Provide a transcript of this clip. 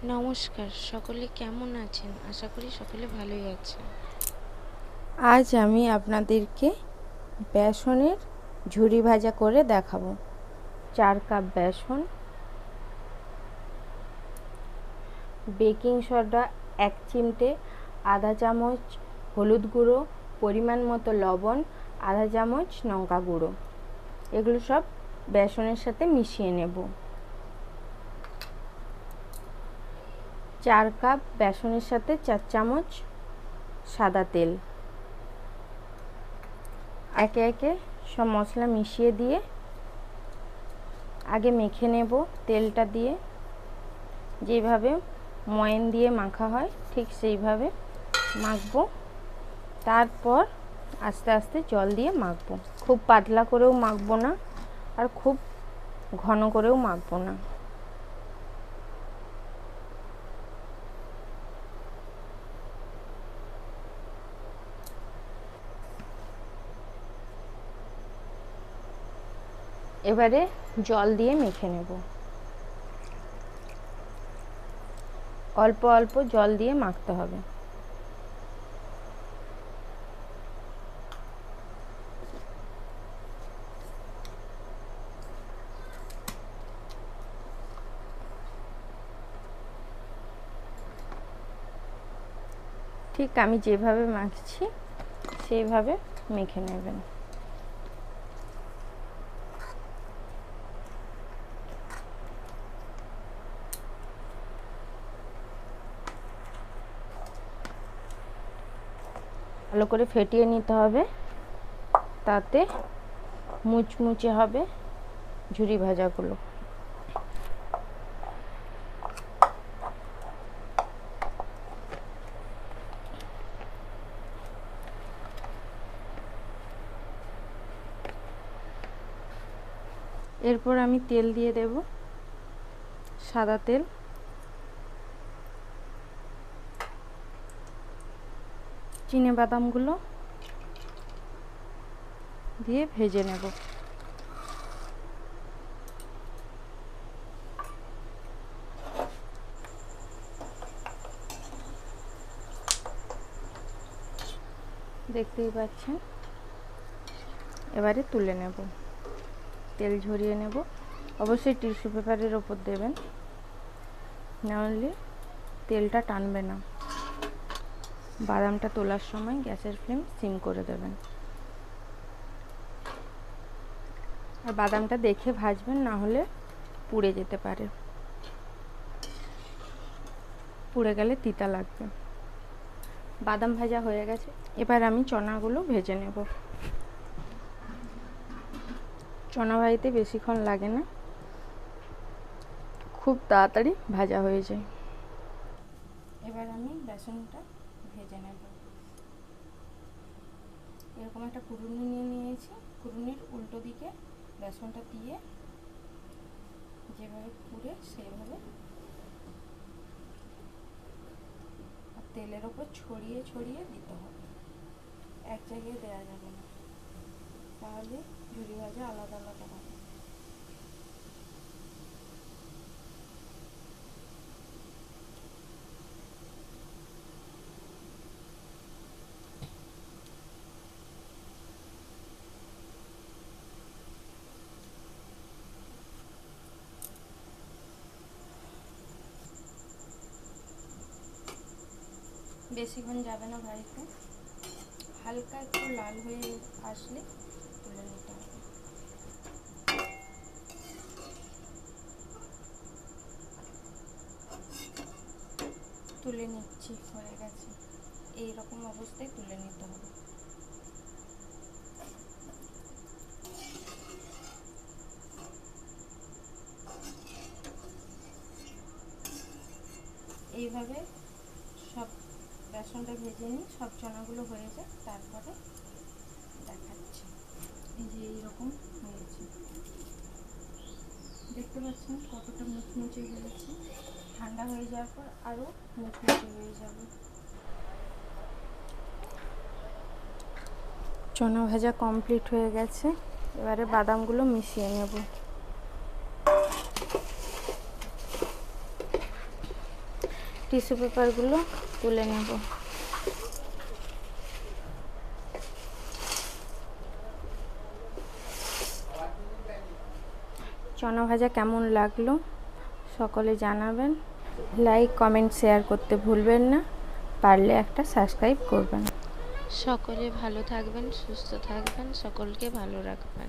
নমস্কার, সকলে কেমন আছেন? আশা করি সকলে ভালোই আছেন। আজ আমি আপনাদেরকে বেসনের ঝুরি ভাজা করে দেখাবো। 4 কাপ বেসন, বেকিং সোডা 1 চিমটে, আধা চামচ হলুদ গুঁড়ো, পরিমাণ মতো লবণ, আধা চামচ লঙ্কা গুঁড়ো, এগুলো সব বেসনের সাথে মিশিয়ে নেব। 4 কাপ বেসনের সাথে 4 চামচ সাদা তেল। একে একে সব মশলা মিশিয়ে দিয়ে আগে মেখে নেব। তেলটা দিয়ে যেভাবে ময়ান দিয়ে মাখা হয় ঠিক সেইভাবে মাখবো। তারপর আস্তে আস্তে জল দিয়ে মাখবো। খুব পাতলা করেও মাখবো না, আর খুব ঘন করেও মাখবো না। এবারে জল দিয়ে মেখে নেব। অল্প অল্প জল দিয়ে মাখতে হবে। ঠিক আমি যেভাবে মাখছি সেইভাবে মেখে নেবেন। ভালো করে ফেটিয়ে নিতে হবে, তাতে মুচমুচে হবে ঝুরি ভাজাগুলো। এরপর আমি তেল দিয়ে দেব, সাদা তেল। চিনে বাদামগুলো দিয়ে ভেজে নেব। দেখতেই পাচ্ছেন। এবারে তুলে নেব, তেল ঝরিয়ে নেব। অবশ্যই টিস্যু পেপারের ওপর দেবেন, নাহলে তেলটা টানবে না। বাদামটা তোলার সময় গ্যাসের ফ্লেম সিম করে দেবেন, আর বাদামটা দেখে ভাজবেন, না হলে পুড়ে যেতে পারে। পুড়ে গেলে তিতা লাগবে। বাদাম ভাজা হয়ে গেছে, এবার আমি চনাগুলো ভেজে নেব। চনা ভাজতে বেশিক্ষণ লাগে না, খুব তাড়াতাড়ি ভাজা হয়ে যায়। এবার আমি বেসনটা ভেজে নেব। এরকম একটা কুড়ুনি নিয়ে নিয়েছি। কুড়ুনির উল্টো দিকে বেসনটা দিয়ে যেভাবে পুড়ে সেইভাবে তেলের ওপর ছড়িয়ে ছড়িয়ে দিতে হবে। এক জায়গায় দেওয়া যাবে না, তাহলে ঝুরি ভাজা আলাদা আলাদা হবে। বেশিক্ষণ যাবে না ভাজতে, হালকা একটু লাল হয়ে আসলে তুলে নিতে হবে। তুলে নিচ্ছি, হয়ে গেছে। এই রকম অবস্থায় তুলে নিতে হবে। এইভাবে সব বেসনটা ভেজে নিই, সব চনাগুলো হয়ে যায়, তারপরে দেখাচ্ছি। এই যে এইরকম হয়েছে, দেখতে পাচ্ছেন কতটা মুচমুচে হয়েছে। ঠান্ডা হয়ে যাওয়ার পর আরও মুচমুচে হয়ে যাবে। চনা ভাজা কমপ্লিট হয়ে গেছে, এবারে বাদামগুলো মিশিয়ে নেব। টিস্যু পেপারগুলো তুলে নেব। চনা ভাজা কেমন লাগলো সকলে জানাবেন। লাইক কমেন্ট শেয়ার করতে ভুলবেন না, পারলে একটা সাবস্ক্রাইব করবেন। সকলে ভালো থাকবেন, সুস্থ থাকবেন, সকলকে ভালো রাখবেন।